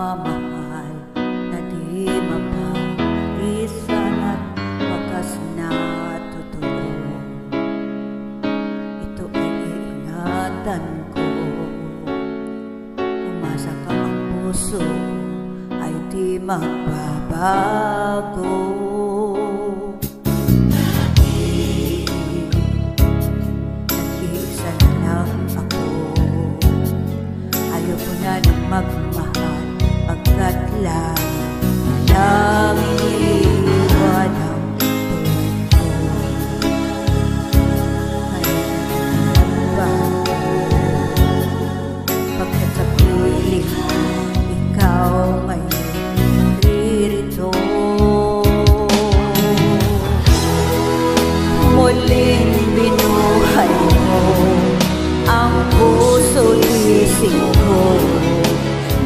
pagmamahal na di maparisan at wakas na tutulo. Ito ay iingatan ko, umasa ka ang puso ay di magbabago. Nag-iisa na lang ako, ayoko na nang magmahal, pagkat lang iniwan ang tulad ko. Ngayon nagbago, pagkat sa piling ikaw ngayon ririto. Muling binuhay mo ang puso't isip ko,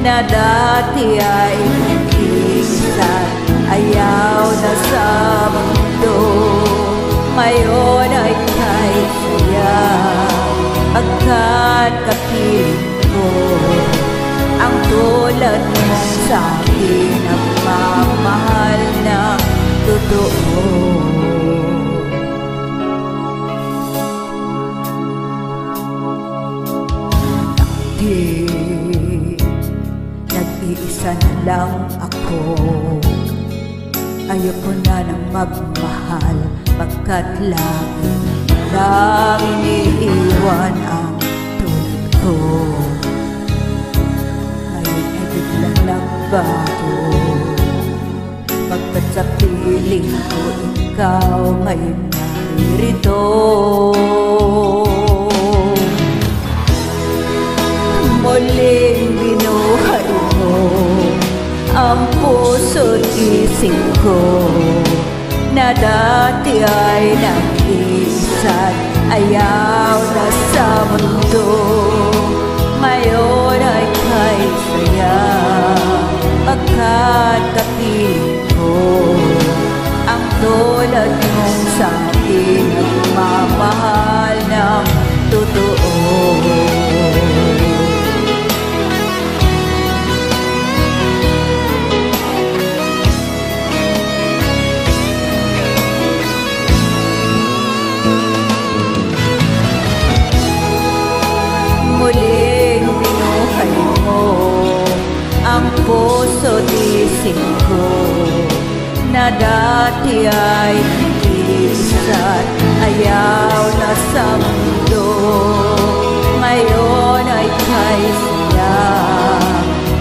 na dati ay nag-iisa't ayaw na sa mundo. Ngayon ay kahit saya, pagkat kapiling ko ang tulad mong sa'kin, nagmamahal na totoo. Nag-iisa na lang ako, ayoko na nang magmahal, pagkat laging lang iniiwan ang tulad ko. Ngayon ay biglang nagbago, pagkat sa piling ko ikaw ngayon naririto. Muling binuhay mo ang puso't isip ko, na dati ay nag-iisa't ayaw na sa mundo. Ngayon ay kahit saya, pagkat kapiling ko ang tulad mong sa'kin, nagmamahal ng totoo. Muling binuhay mo ang puso't isip ko, na dati ay nag-iisa't ayaw na sa mundo. Ngayon ay kahit saya,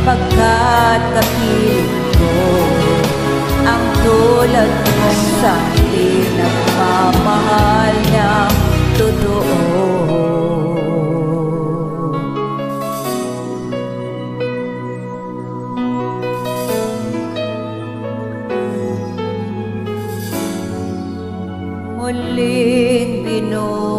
pagkat kapiling ko ang tulad mong sa'kin, nagmamahal ng totoo. Muling binuhay